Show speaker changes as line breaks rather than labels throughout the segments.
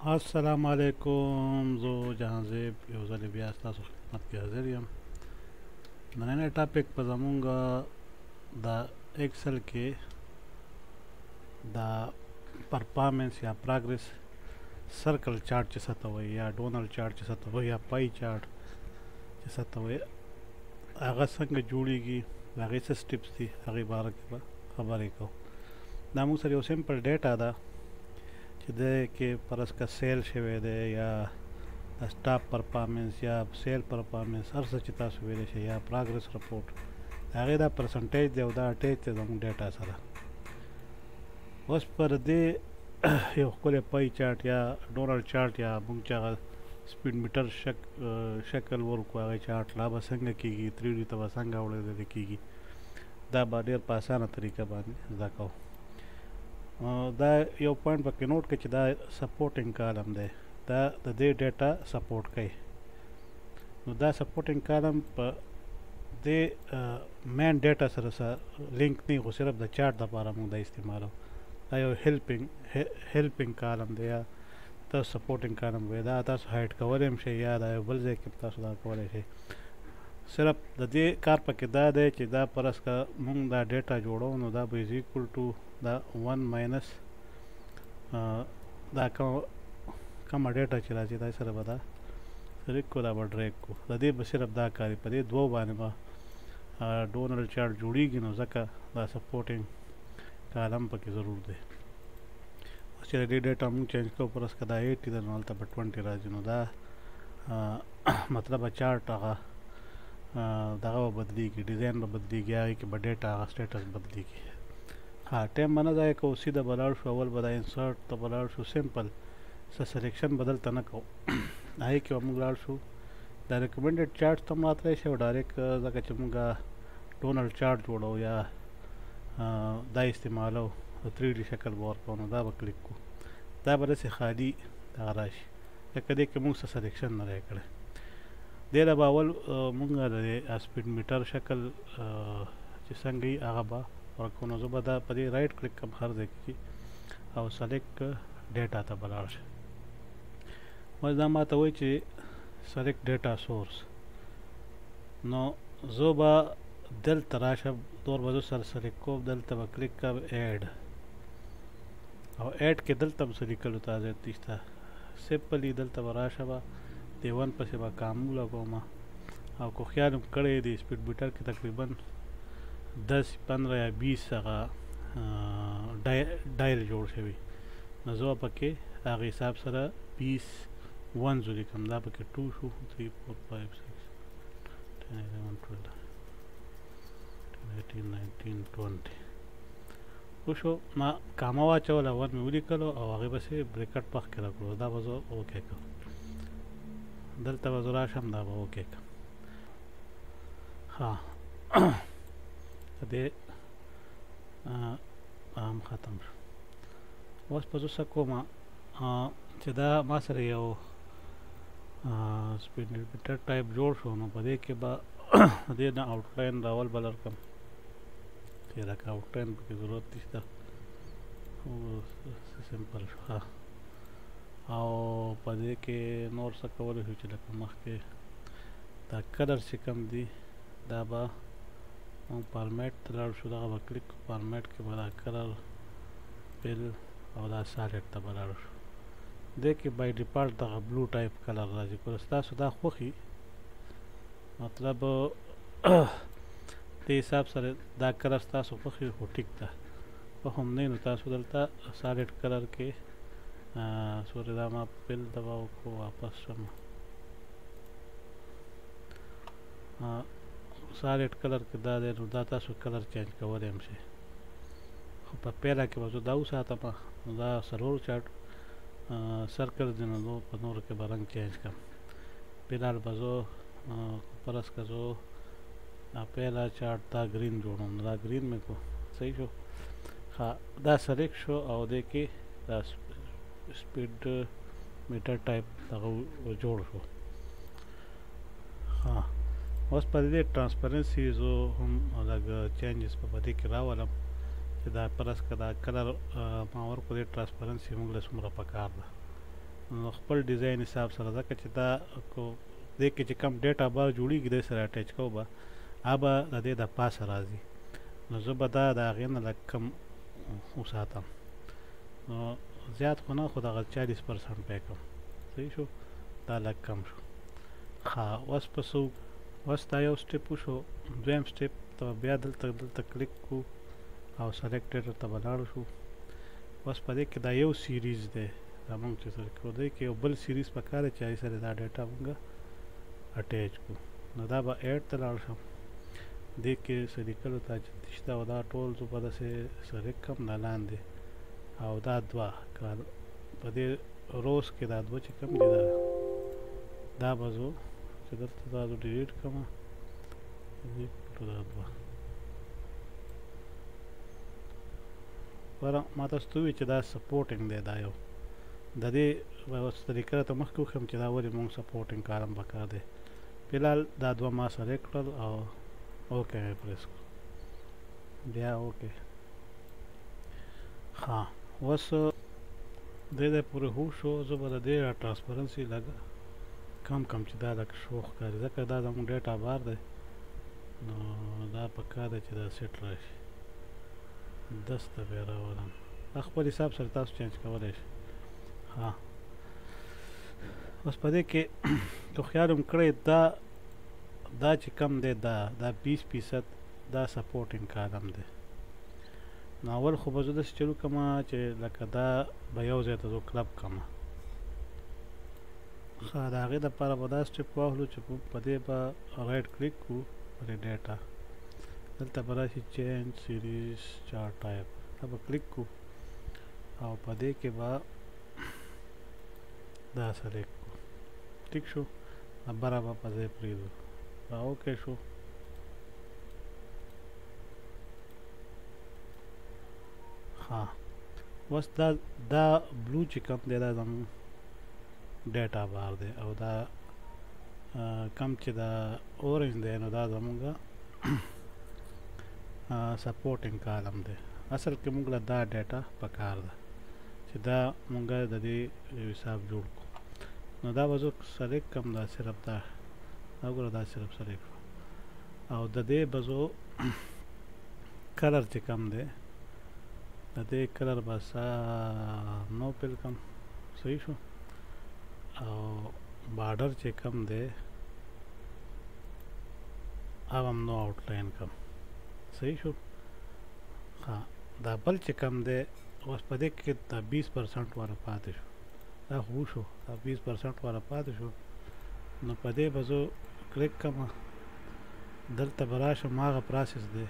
السلام علیکم. زه جهانزیب یو ځل بیا ستاسو خدمت کې حاضر یم. نننی ټاپک په زمونږ د ایکسل کې د پرفارمنس یا پروګرس سرکل چارت چې څه ته وایي یا ډونل چارت چې څه ته وایي یا پای چارت چې څه ته وایي هغه څنګه جوړیږي، د هغې څه سټیپس دي، هغې باره کې به خبرې کوو. دا موږ سره یو سمپل ډیټا ده چې دی کې فرض که سیل شوی دی یا سټاف پرفارمنس یا سیل پرفارمنس هر څه چې تاسو ویلی شئ یا پروګرس رپورټ د هغې دا پرسنټیج دی او دا اټیچ دی زموږ ډیټا سره. اوس پر دې یو ښکلی پای چارټ یا ډونل چارټ یا موږ چې هغه سپیډ میټر شکل ورکړو هغې چارټ لا به څنګه کېږي، 3D ته به څنګه وړاندې کېږي، دا به ډېر په اسانه طریقه باندې زده کوو. دا یو پوینټ پکې نوٹ کړئ چې دا سپورټینګ کالم دی، دا د دې ډیټا سپورټ کوي. نو دا سپورټینګ کالم په دې مین ډیټا سره لینک نه خو صرف د چارټ لپاره موږ دا استعمالو. دا یو هیلپینګ کالم دی یا تاسو سپورټینګ کالم وایي. دا تاسو هایډ کولی هم شئ یا دا یو بل ځای کې تاسو دا کولی شئ. صرف د دې کار پکې دا دی چې دا فرض که موږ دا ډیټا جوړو نو دا به از ایکول ټو دا 1 ماینس دا کومه ډیټا چې راځي دا سره به دا سلیکټ کړو، دا به ډریګ کړو. د دې به صرف دا کار په دې دوو باندې به ډونل چارټ جوړیږي. نو ځکه دا سپورټینګ کالم پکې ضرور دی. اوس چې د دې ډیټا موږ چینج کوو فرض که دا 80 ده نو هلته به 20 راځي. نو دا مطلب چارټ هغه دغه به بدلیږي، ډیزاین به بدلیږي، هغې کې به ډیټا هغه سټیټس بدلیږي. ټایم به نه ضایع کوو، سیده به لاړ شو، اول به دا انسرټ ته به لاړ شو، سمپل څه سلیکشن به دلته نه کوو، هغې کې به موږ لاړ شو. دا ریکمنډډ چارټ ته هم راتلی شي او ډایرکټ ځکه چې موږ ډونل چارټ جوړو یا دا استعمالو د 3D شکل به ورکوو نو دا به کلیک کړو. دا به داسې خالي دغه راشي ځکه دې کې موږ څه سلیکشن نه دی کړی. دې له به اول موږ د سپیډ میټر شکل چې څنګه وي هغه به ورکوو. نو زه به دا په دې رایټ کلیک کوم هر ځای کې او سلیکټ ډیټا ته به لاړ شم. اوس دا ما ته وایي چې سلیکټ ډیټا سورس. نو زه به دلته راشم، دور به زه سره سلیکټ کوم، دلته به کلیک کوم ایډ او ایډ کې دلته هم څه لیکلو ته ضرورت نشته. سمپلي دلته به راشم، د 1 پسې به کامو لګوم او که خیال هم کړی دی سپیډ میټر کې تقریبا 10 15 یا 20 هغه ډایل جوړ شوي. نو زه به پکې هغه حساب سره 20 ونز ولیکم. دا پکې 2 شو، 3 4 5 6 10 11 12 18 19 20 وشو. ما کامه واچوله، 1 مې ولیکلو او هغې پسې بریکټ مخکې راکړو. دا به زه اوکې کړم، دلته به زه راشم، دا به اوکې کړم. ها دې هم ختم شو. اوس به زه څه کوم چې دا ما سره یو سپیډ میټر ټایپ جوړ شو نو په دې کې به دې نه آوټلاین راول بلر کړم چې لکه آوټلاین پکې ضرورت نشته، سمپل شو. ها او په دې کې نور څه کولی شو چې لکه مخکې دا کلر چې کوم دي دا به موږ فارمیټ ته لاړ شو، دغه به کلیک کړو، فارمیټ کې به دا کلر فل او دا سالډ ته به لاړ شو. دې کې بای ډیفالټ دغه بلو ټایپ کلر راځي. که ستاسو دا خوښي مطلب دې حساب سره دا کلر ستاسو خوښي خو ټیک ده، خو هم نه نو تاسو دلته سالډ کلر کې سوري دا ما فل دبا وکړو، واپس شم سالډ کلر کې دا دی. نو دا تاسو کلر چینج کولی هم شئ، خو په پیله کې به زه دا وساتم. نو دا څلور چارټ سرکل دی نو په نورو کې به رنګ چینج کړم. فلحال به زه فرض که زه دا پیله چارټ دا ګرین جوړوم، نو دا ګرین مې کړو، صحیح شو. ښه دا سلیکټ شو او دې کې دا سپیډ میټر ټایپ دغه جوړ شو. ها اوس په دې ټرانسپرنسي زه هم لږ چینجز په دې کې راولم چې دا فرض که دا کلر ما ورکړو دې ټرانسپرنسي موږ له څومره پکار ده. نو خپل ډیزاین حساب سره ځکه چې دا کو دې کې چې کم ډیټا بار جوړیږي د سره اٹیچ کو به ابا د دې د پاسه راځي نو زه به دا د هغې نه لږ کم وساتم نو زیات خو نه خو دغه 40% پې کړم صحیح شو دا لږ کم شو ښه اوس په څه اوس دا یو سټیپ وشو دویم سټیپ ته بیا دلته کلیک کړو او سلیکټ ډیټا ته به لاړو شو اوس په دې کې دا یو سیریز دی دا مونږ چې سره کړو دی کې یو بل سیریز پکار دی چې هغې سره دا ډیټا مونږ اټیچ کړو نو دا به ایډ ته لاړ شم دې کې څه لیکلو ته چې شته او دا ټول زه به داسې سلیکټ کړم دا لاندې او دا دوه په دې روز کې دا دوه چې کوم دي دا به زه چې دلته دا زه ډیلیټ کړم دا دوه ګوره ما تاسو ته وویل چې دا سپورټینګ دی دا یو د دې اوس طریقه ته مخکې وښیم چې دا ولې مونږ سپورټینګ کالم پکار دی فلحال دا دوه ما سلیکټ کړل او اوکې مې پریس کړو بیا اوکې ښه اوس دې ځای پورې هو شو زه به د دې ټرانسپرنسي لږ کم چې دا لږ شو ښکاري ځکه دا زموږ ډیټا بار دی نو دا پکار دی چې دا سیټ راشي 10 ته بیا راولم دا خپل حساب سره تاسو چینج کولی شئ ها اوس په دې کې که خیال هم کړی دا چې کم دی دا 20% دا سپورټینګ کالم دی نو اول خو به زه داسې چلو کړمه چې لکه دا به یو ځای ته زه کلب کړمه ښه د هغې دپاره به دا سټیپ واخلو چې په دې به رایټ کلیک کړو په دې ډیټا دلته به راشي چینج سیریز چارټ ټایپ دا به کلیک کړو او په دې کې به دا سلیکټ کړو ټیک شو نمبره به په ځای پرېږدو دا اوکې شو ها اوس دا بلو چې کوم دی دا زموږ ډیټا بار دی او دا کم چې دا اورنج دی نو دا زموږ سپورټینګ کالم دی اصل کې موږ له دا ډیټا پکار ده چې دا موږ د دې حساب جوړ کړو نو دا به زه سلیکټ کړم دا صرف دا وګوره دا صرف سلیکټ او د دې به زه کلر چې کم دی د دې کلر به نو پیل کړم صحیح شو او بارډر چې کم دی او هم نو آوټلاین کړم صحیح شو ها دا بل چې کم دی اوس په دې کې دا 20% والا پاتې شو دا خو شو دا 20% والا پاتې شو نو په دې به زه کلیک کړم دلته به راشم هغه پروسس دی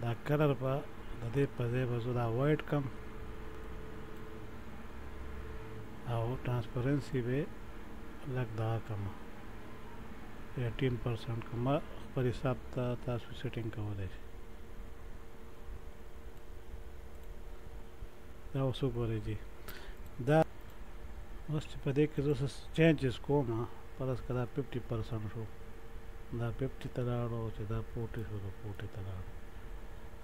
دا کلر به د دې په ځای به زه دا وایټ کړم او ټرانسپرنسي به لږ دغه کړم 18% کړم خپل حساب ته تاسو سیټینګ کولی شئ دا اوس وګورئ جي دا اوس چې په دې کې زه چینجز کوم فرض که دا 50% شو دا 50 ته لاړو چې دا 40 شو دا 40 ته لاړو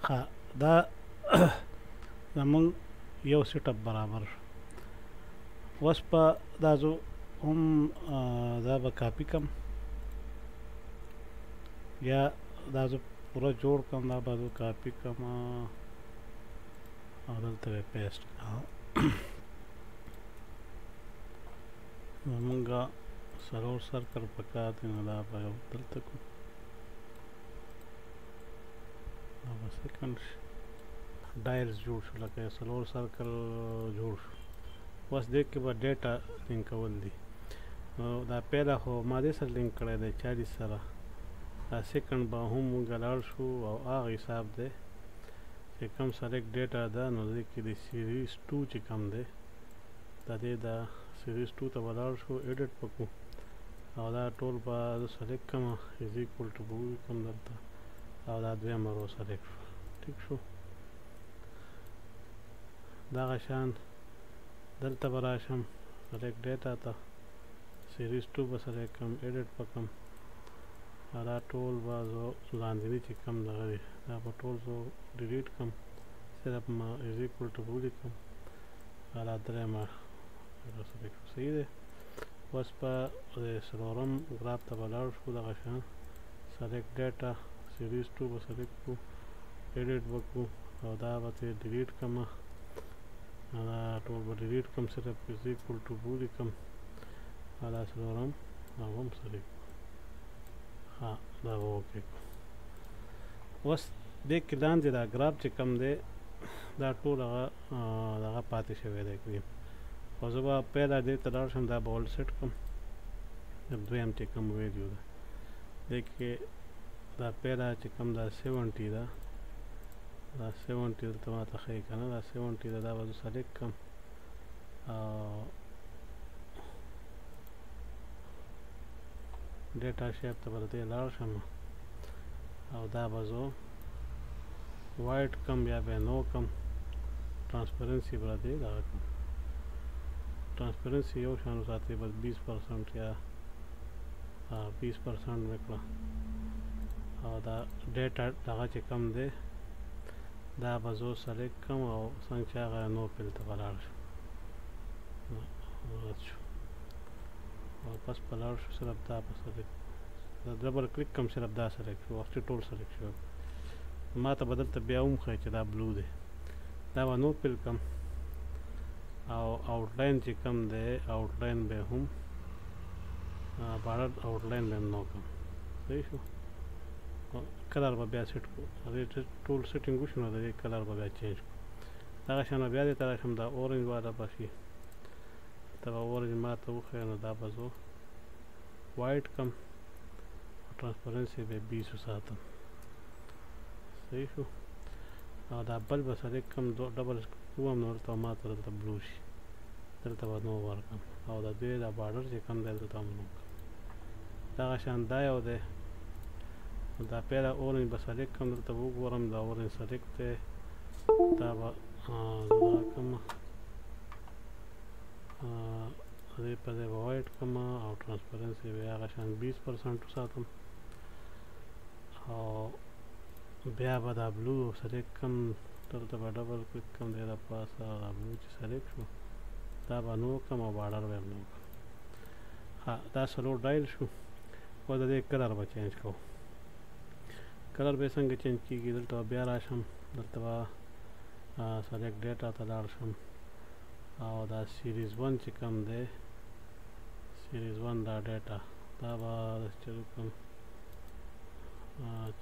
ښه دا زمونږ یو سیټ اپ برابر شو اوس په دا زه هم دا به کاپي کړم یا دا زه پوره جوړ کړم دا به زه کاپي کړم او دلته به پیسټ کړم زمونږ څلور سرکل پکار دی نو دا به دلته کړو دا به سیکنډ ډایلز جوړ شو لکه څلور سرکل جوړ شو اوس دې کې به ډیټا لینک کول دي نو دا پیله خو ما دې سره لینک کړی دی 40 سره دا سیکنډ به هم موږ لاړ شو او هغه حساب دی چې کوم سلیکټ ډیټا ده نو دې کې د سیریز 2 چې کوم دی د دې د سیریز 2 ته به لاړ شو ایډیټ وکړو او دا ټول به زه سلیکټ کړم از ایکول ټو به ولیکم دلته او دا دویمه رو سلیکټ شو ټیک شو دغه شان دلته به راشم سلیکټ ډیټا ته سیریز 2 به سلیکټ کړم ایډیټ وکړم او دا ټول به زه لاندیني چې کوم دغه دی دا به ټول زه ډیلیټ کړم صرف ما از ایکول ټو به ولیکم او دا درېیمه سلیکټ شو صحیح دی اوس په څلورم ګراف ته به لاړ شو دغه شان سلیکټ ډیټا سیریز 2 به سلیکټ کړو ایډیټ به کړو او دا به ترې ډیلیټ کړم دا ټول به ډیلیټ کړم صرف از ایکول ټو به ولیکم او دا څلورم هغه هم سلیکټ ها دا به اوکې کړو اوس دې کې لاندې دا ګراف چې کوم دی دا ټول هغه دغه پاتې شوی دی کریم خو زه به پیله دې ته لاړ شم دا به ول سیټ کړم دویم چې کوم ویډیو ده دې کې دا پیله چې کوم دا 70 ده دا 70 دلته ماته ښیي که نه دا 70 ده دا به زه سلیکټ کړم او ډیټا شیپ ته به د دې لاړ شم او دا به زه وایټ کم یا به نو کم ټرانسپرنسي به دې دغه کړم ټرانسپرنسي یو شان وساتئ بس 20% یا 20% مې کړه او دا ډیټا دغه چې کم دی دا به زه سلیکټ کړم او څنګه چې هغه نو پیل ته به لاړ شم رد شو او پس په لاړ شو صرف دا به سلیکټ ډبل کلیک کړم صرف دا سلیکټ شو وختي ټول سلیکټ شو ما ته به دلته بیا هم ښایي چې دا بلو دی دا به نو پیل کړم او آوټلاین چې کوم دی آوټلاین به هم بارډر آوټلاین به هم نو کړم صحیح شو کلر به بیا سیټ کړو هغې ټول سیټینګ وشو نو د دې کلر به بیا چینج کړو دغه شان بیا دې ته راشم دا اورنج والا به شي ته به اورنج ما ته وښیه نو دا به زه وایټ کړم ټرانسپرنسي به 20 وساتم صحیح شو او دا بل به سلیکټ کړم ډبل ووم نو دلته ما ته دلته بلو شي دلته به نو ورکړم او د دې دا بارډر چې کوم دی دلته هم نو کړم دغه شان دا یو دی دا پیله اورنج به سلیکټ کړم دلته به وګورم دا اورنج سلیکټ دی دا به زه کړم دې په ځای به وایټ کړم او ټرانسپرنسي به هغه شان 20% وساتم او بیا به دا بلو سلیکټ کړم دلته به ډبل کلیک کړم دې د پاسه دا بلو چې سلیکټ شو دا به نو کړم او بارډر به نو کړم ها دا څلور ډایل شو او د دې کلر به چینج کوو کلر به څنګه چینج کیږي دلته بیا راشم دلته به سلیکټ ډیټا ته لاړ شم او دا سیریز 1 چې کوم دی سیریز 1 دا ډیټا دا به چلو کوم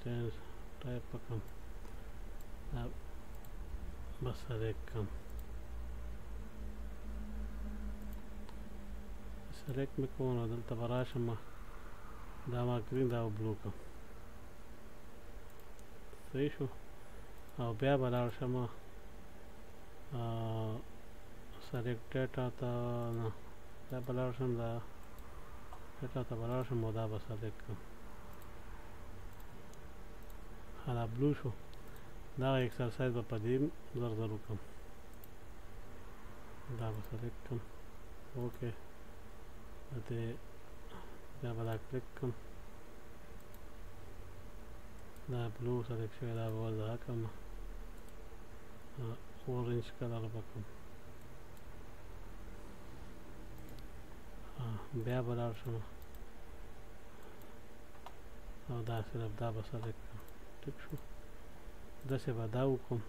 چینج ټایپ وکړم دا به سلیکټ کړم سلیکټ مې کوم نو دلته به راشم دا ما ګرین دا بلو کړم صحیح شو او بیا به لاړ شم سلیکټ ډیټا ته نه دا به لاړ شم دا ډیټا ته به لاړ شم او دا به سلیکټ کړم دا بلو شو دغه ایکسرسایز به په دې زر زر وکړم دا به سلیکټ کړم اوکې دې بیا به دا کلیک کړم دا بلو سلیکټ شوی دا به ول دغه کړم اورنج کلر به کړم بیا به لاړ شم او دا صرف دا به سلیکټ کړم ټیک شو داسې به دا وکړم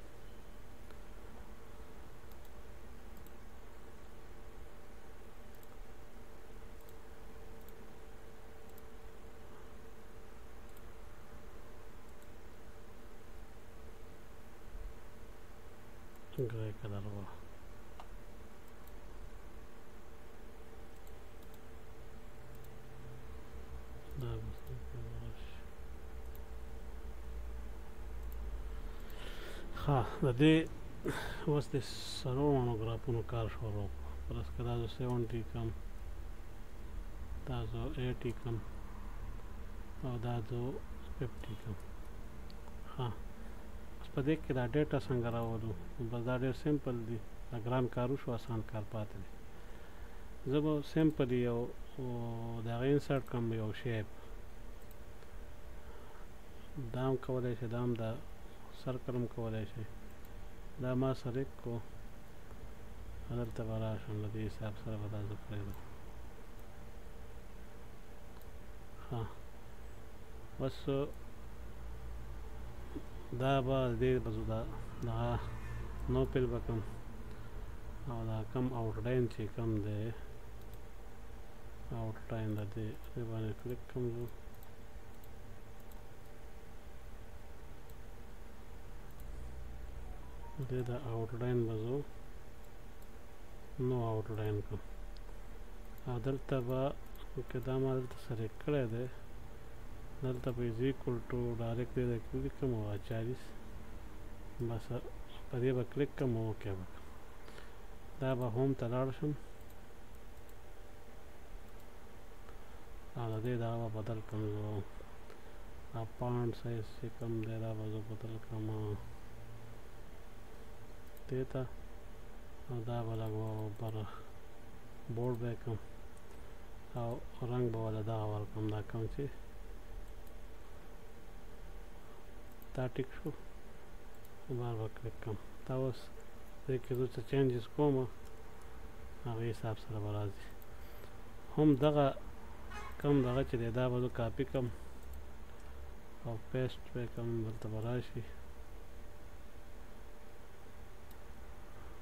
ګرے کلر به دا به ها د دې اوس د څلورو ګرافونو کار شروع کړو پلس که دا زه 70 کړم دا زه 80 کړم او دا زه 50 کړم ها اوس په دې کې دا ډیټا څنګه راولو بس دا ډېر سمپل دی دا ګران کار وشو اسان کار پاتې دی زه به سمپل یو د هغه انسرټ کړم یو شیپ دا هم کولی شي دا هم دا سرکل هم کولی شي دا ما سلیکټ کړو دلته به راشم له دې حساب سره به دا زه پرېږدم. ښه بس دا به دې به زه دغه نو پیل به کړم او دا کم آوټلاین چې کم دی آوټلاین د دې باندې کلیک کوم زه دې د آوټلاین به زه نو آوټلاین کوم او دلته به که دا ما دلته سلیکټ کړی دی دلته به از ایکول ټو ډایرکټ دې ته کلیک کوم او 40 بس په دې به کلیک کوم او اوکې به دا به هوم ته لاړ شم او د دې دغه به بدل کړم زه دا فانټ سایز چې کوم دی دا به زه بدل کړم دې ته او دا به لږ بر بورډ به یې کړم او رنګ به ورله دغه ورکړم دا کوم چې دا ټیک شو بار به کلیک کړم دا اوس دې کې زه څه چینجز کوم هغې حساب سره به راځي هم دغه کم دغه چې دی دا به زه کاپي کړم او پیسټ به یې کړم دلته به راشي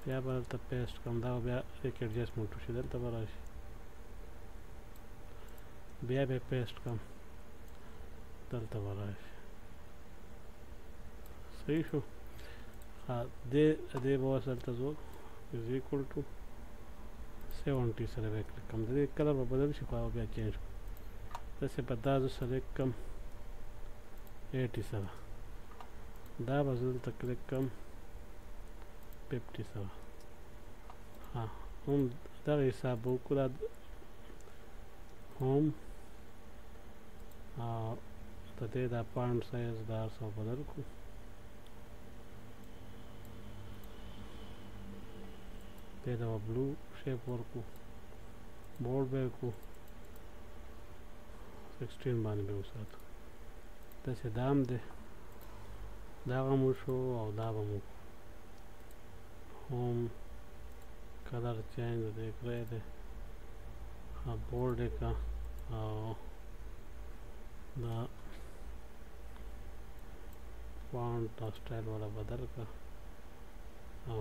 بیا به دلته پیسټ کړم دا به بیا دې کې ایډجسټمنټ وشي دلته به راشي بیا به یې پیسټ کړم دلته به راشي صحیح شو دې به اوس دلته زه از ایکول ټو 70 سره به کلیک کوم د دې کلر به بدل شي خو بیا چینج کړم داسې به دا زه سلیکټ کړم 80 سره دا به زه دلته کلیک کړم 50 سره هم دغه حساب به وکړو دا هم د دې دا فانټ سایز دا هر څه بدل کړو دې ته به بلو شیپ ورکړو بورډ به یې کړو 16 باندې به وساتو داسې دا هم دی دغه مو شو او دا به مو هوم کلر چینج د دې کړی دی بورډ یې کړه او دا فانټ او سټایل والا بدل کړه او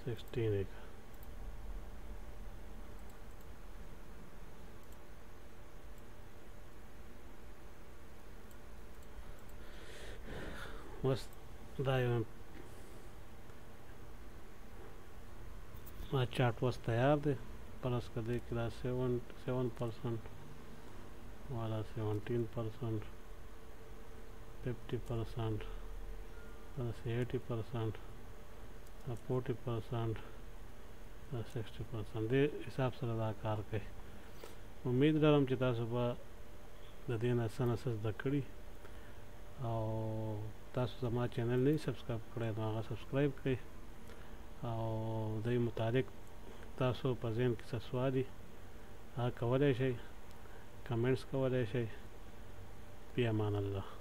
16 یې کړه اوس دا یو چارټ اوس تیار دی پلس که دې کې دا 7% والا 17% 50% داسې 80% 40% 60% دې حساب سره دا کار کوي امید لرم چې تاسو به د دې نه څه نه څه زده کړي او تاسو زما چینل نه سبسکرایب کړی نو هغه سبسکرایب کړئ او د دې متعلق تاسو په ذهن کې څه سوال دي هغه کولی شئ کمنټس کولی شئ فی امان الله